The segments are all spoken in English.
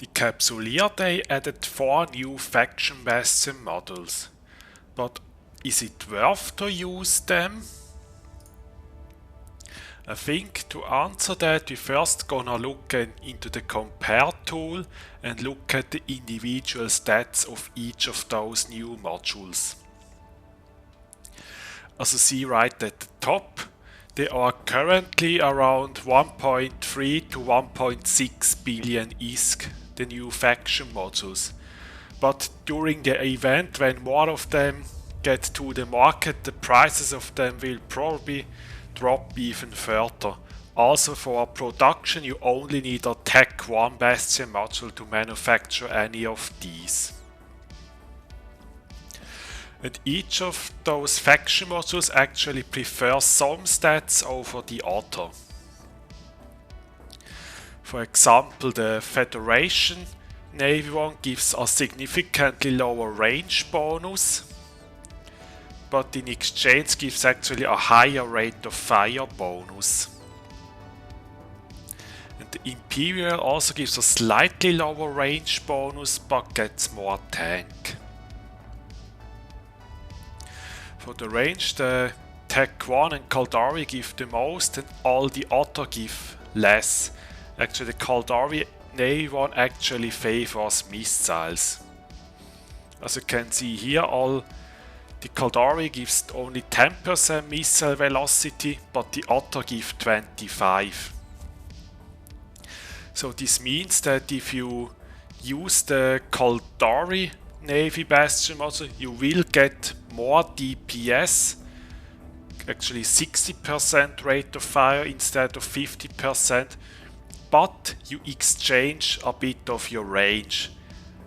The Capsuleer Day added 4 new Faction Bastion modules, but is it worth to use them? I think to answer that we first gonna look into the compare tool and look at the individual stats of each of those new modules. As you see right at the top, they are currently around 1.3 to 1.6 billion ISK, the new faction modules. But during the event, when more of them get to the market, the prices of them will probably drop even further. Also for production you only need a Tech 1 Bastion module to manufacture any of these. And each of those faction modules actually prefers some stats over the other. For example, the Federation Navy one gives a significantly lower range bonus, but in exchange gives actually a higher rate of fire bonus. And the Imperial also gives a slightly lower range bonus but gets more tank. For the range, the Tech 1 and Caldari give the most and all the other give less. Actually the Caldari Navy one actually favors missiles. As you can see here, the Caldari gives only 10% missile velocity, but the other give 25%. So this means that if you use the Caldari Navy Bastion module, you will get more DPS, actually 60% rate of fire instead of 50%, but you exchange a bit of your range.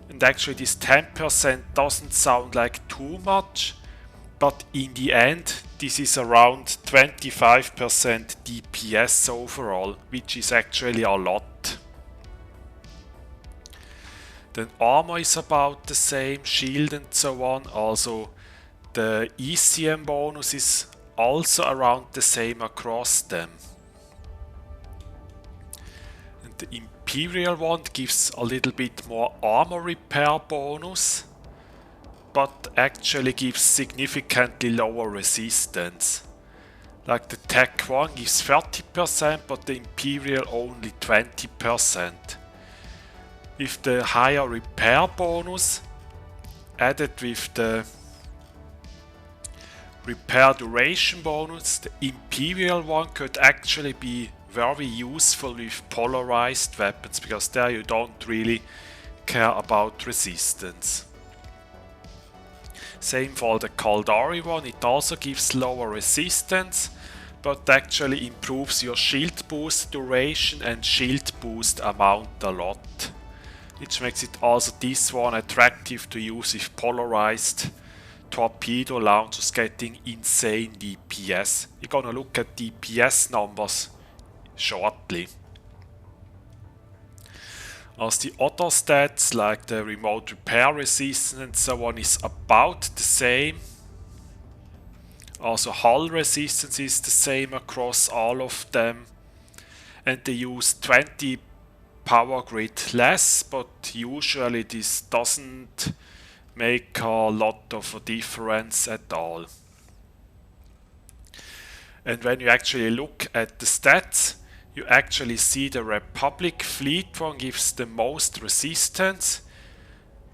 And actually this 10% doesn't sound like too much, but in the end this is around 25% DPS overall, which is actually a lot. Then armor is about the same, shield and so on. Also the ECM bonus is also around the same across them. And the Imperial one gives a little bit more armor repair bonus, but actually gives significantly lower resistance. Like the Tech 1 gives 30%, but the Imperial only 20%. With the higher repair bonus added with the repair duration bonus, the Imperial one could actually be very useful with polarized weapons, because there you don't really care about resistance. Same for the Caldari one, it also gives lower resistance, but actually improves your shield boost duration and shield boost amount a lot. Which makes it also this one attractive to use with polarized torpedo launchers getting insane DPS. We're gonna look at DPS numbers shortly. As the other stats like the remote repair resistance and so on is about the same. Also hull resistance is the same across all of them. And they use 20 power grid less, but usually this doesn't make a lot of a difference at all. And when you actually look at the stats, you actually see the Republic fleet one gives the most resistance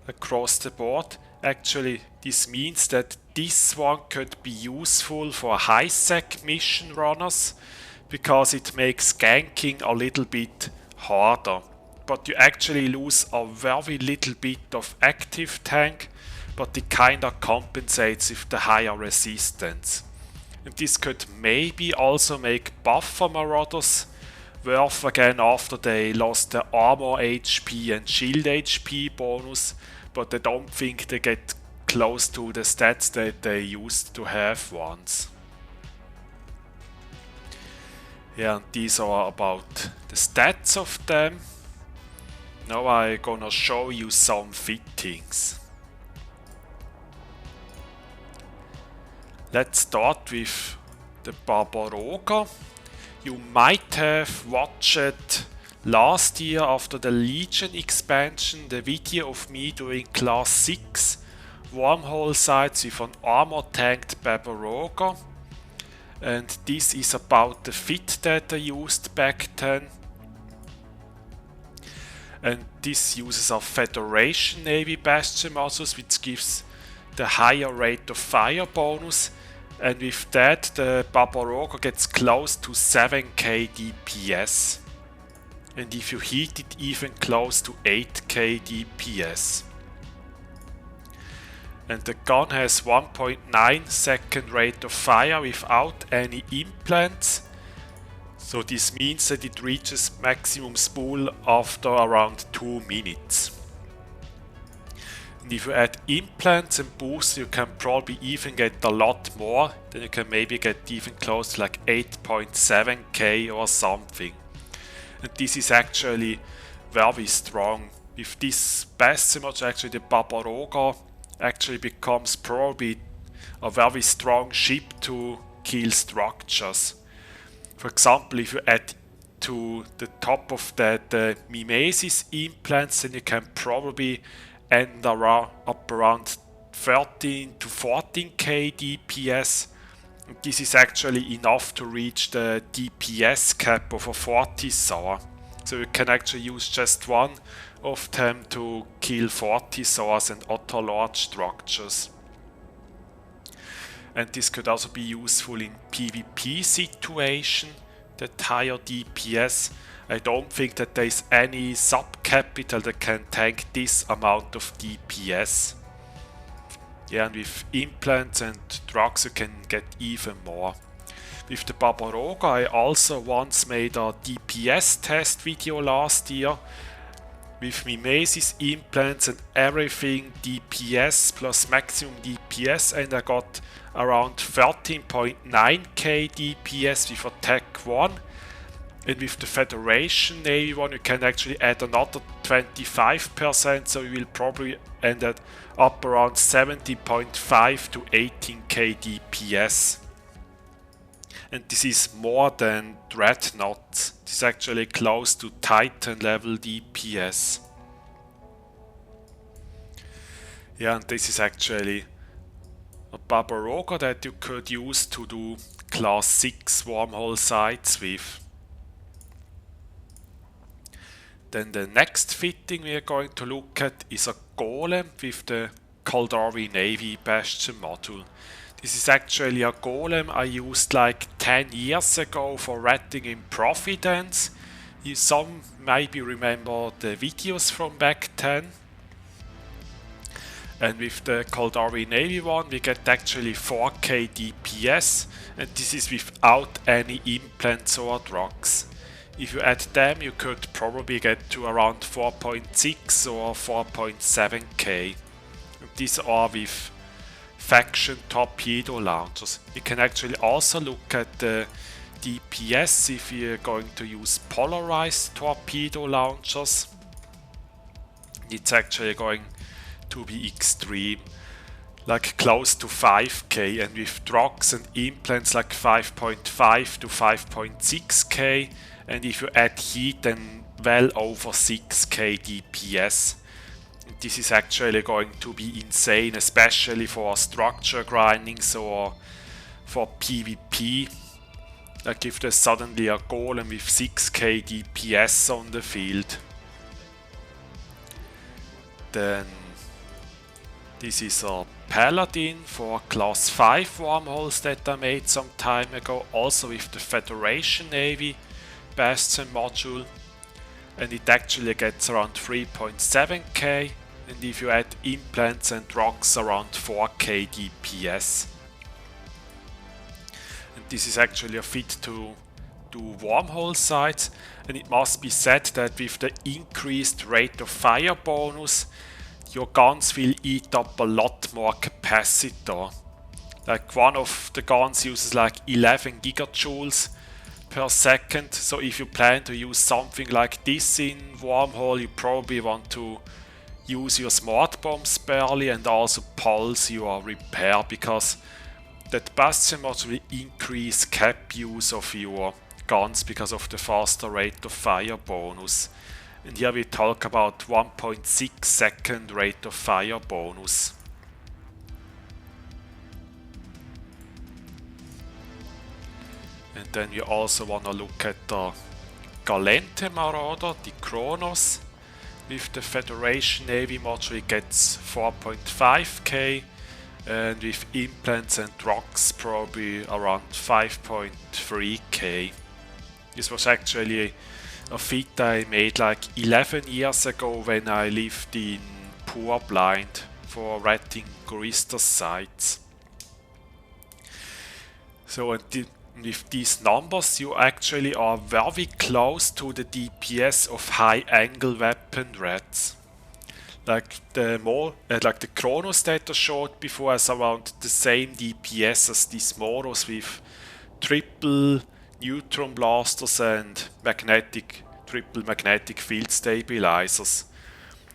across the board. Actually, this means that this one could be useful for high-sec mission runners, because it makes ganking a little bit harder. But you actually lose a very little bit of active tank, but it kinda compensates with the higher resistance. And this could maybe also make buffer Marauders worth again after they lost the armor HP and shield HP bonus, but I don't think they get close to the stats that they used to have once. Yeah, and these are about the stats of them. Now I'm gonna show you some fittings. Let's start with the Babaroga. You might have watched last year after the Legion expansion the video of me doing class 6 Wormhole sites with an armor tanked Babaroga, and this is about the fit that I used back then. And this uses our Federation Navy Bastion Modules, which gives the higher rate of fire bonus, and with that the Babaroga gets close to 7k DPS, and if you hit it even close to 8k DPS. And the gun has 1.9 second rate of fire without any implants, so this means that it reaches maximum spool after around 2 minutes. And if you add implants and boosts, you can probably even get a lot more, then you can maybe get even close to like 8.7k or something. And this is actually very strong. With this Bastion module, actually the Babaroga actually becomes probably a very strong ship to kill structures. For example, if you add to the top of that the Mimesis implants, then you can probably end up around 13 to 14k DPS. And this is actually enough to reach the DPS cap of a 40 SAR. So you can actually use just one of them to kill 40 SARs and other large structures. And this could also be useful in PvP situation, that higher DPS. I don't think that there is any sub-capital that can tank this amount of DPS. Yeah, and with implants and drugs you can get even more. With the Babaroga I also once made a DPS test video last year. With Mimesis implants and everything, DPS plus maximum DPS, and I got around 13.9k DPS with attack 1. And with the Federation Navy one you can actually add another 25%, so you will probably end up around 17.5 to 18k DPS. And this is more than Dreadnought. This is actually close to Titan level DPS. Yeah, and this is actually a Babaroga that you could use to do class 6 wormhole sites with. Then the next fitting we are going to look at is a golem with the Caldari Navy Bastion module. This is actually a golem I used like 10 years ago for ratting in Providence. Some maybe remember the videos from back then. And with the Caldari Navy one we get actually 4k DPS, and this is without any implants or drugs. If you add them you could probably get to around 4.6 or 4.7k. These are with Faction torpedo launchers. You can actually also look at the DPS if you're going to use Polarized torpedo launchers. It's actually going to be extreme, like close to 5k, and with drugs and implants like 5.5 to 5.6k, and if you add heat then well over 6k DPS. This is actually going to be insane, especially for structure grindings or for PvP. Like if there's suddenly a golem with 6k DPS on the field. Then this is a Paladin for class 5 wormholes that I made some time ago, also with the Federation Navy Bastion module. And it actually gets around 3.7k. And if you add implants and drugs, around 4k DPS. And this is actually a fit to do wormhole sites, and it must be said that with the increased rate of fire bonus your guns will eat up a lot more capacitor. Like one of the guns uses like 11 gigajoules per second, so if you plan to use something like this in Wormhole you probably want to use your smart bomb barely and also pulse your repair, because that Bastion module will increase cap use of your guns because of the faster rate of fire bonus. And here we talk about 1.6 second rate of fire bonus. And then we also want to look at the Galente Marauder, the Kronos. With the Federation Navy module it gets 4.5k, and with implants and rocks probably around 5.3k. This was actually a feat I made like 11 years ago when I lived in Poor Blind for rating Gorister sites. So with these numbers you actually are very close to the DPS of high angle weapon dreads. Like the Kronos that I showed before has around the same DPS as these models with triple neutron blasters and triple magnetic field stabilizers.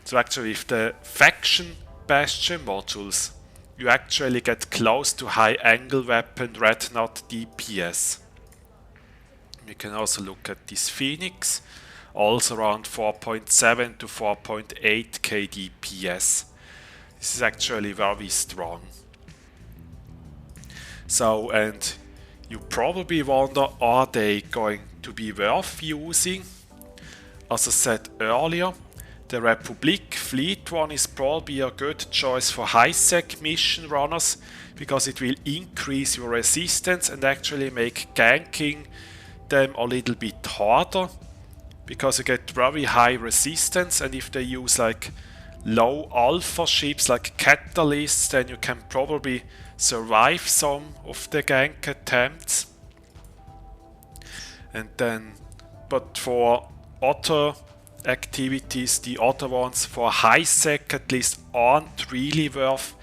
So actually with the Faction Bastion Modules you actually get close to high angle weapon dreadnought DPS. We can also look at this Phoenix, also around 4.7 to 4.8k DPS. This is actually very strong. So, and you probably wonder, are they going to be worth using? As I said earlier, the Republic Fleet one is probably a good choice for high-sec mission runners because it will increase your resistance and actually make ganking them a little bit harder because you get very high resistance, and if they use like low alpha ships like catalysts, then you can probably survive some of the gank attempts. And then, but for other activities, the other ones for high sec at least aren't really worth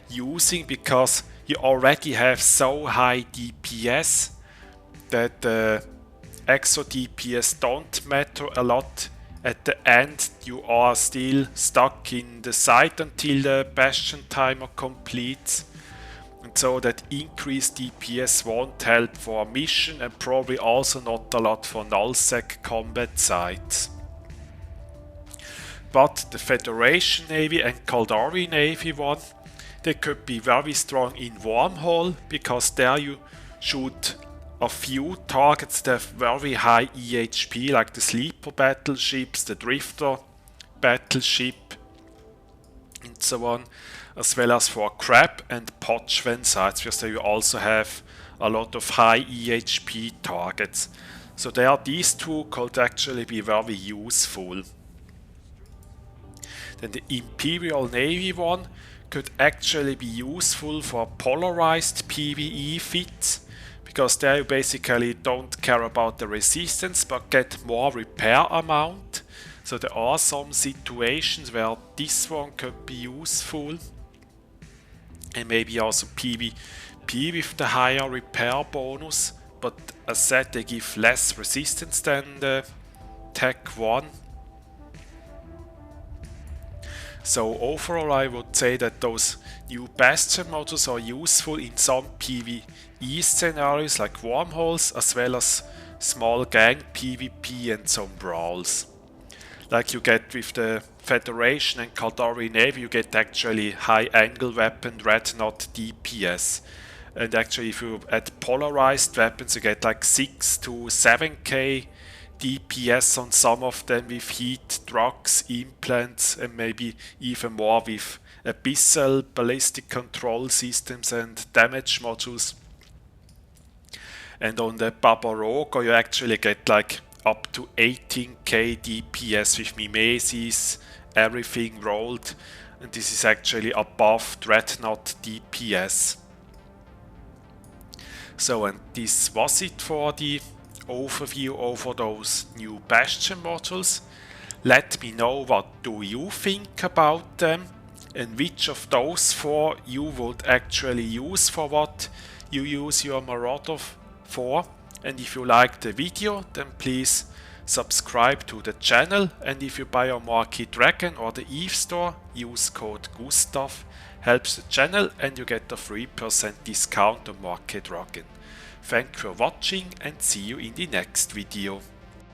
using because you already have so high DPS that extra DPS don't matter a lot. At the end you are still stuck in the site until the Bastion timer completes, and so that increased DPS won't help for a mission and probably also not a lot for nullsec combat sites. But the Federation Navy and Caldari Navy one, they could be very strong in Wormhole because there you shoot a few targets that have very high EHP, like the sleeper battleships, the drifter battleship and so on, as well as for crab and Pochven sites where you also have a lot of high EHP targets. So there these two could actually be very useful. Then the Imperial Navy one could actually be useful for polarized PvE fits, because there you basically don't care about the resistance but get more repair amount. So there are some situations where this one could be useful. And maybe also PvP with the higher repair bonus, but as said they give less resistance than the Tech 1. So overall I would say that those new Bastion modules are useful in some PvE scenarios like wormholes, as well as small gang PvP and some brawls. Like you get with the Federation and Caldari Navy, you get actually high angle weapon dreadnought DPS. And actually if you add polarized weapons you get like 6 to 7k DPS on some of them with heat, drugs, implants, and maybe even more with abyssal ballistic control systems and damage modules. And on the Babaroga you actually get like up to 18k DPS with Mimesis, everything rolled, and this is actually above dreadnought DPS. So, and this was it for the overview over those new Bastion modules. Let me know what do you think about them and which of those four you would actually use for what you use your Marauder for. And if you like the video, then please subscribe to the channel, and if you buy a Marquee Dragon or the Eve store, use code Gustav, helps the channel and you get a 3% discount on Marquee Dragon. Thank you for watching and see you in the next video.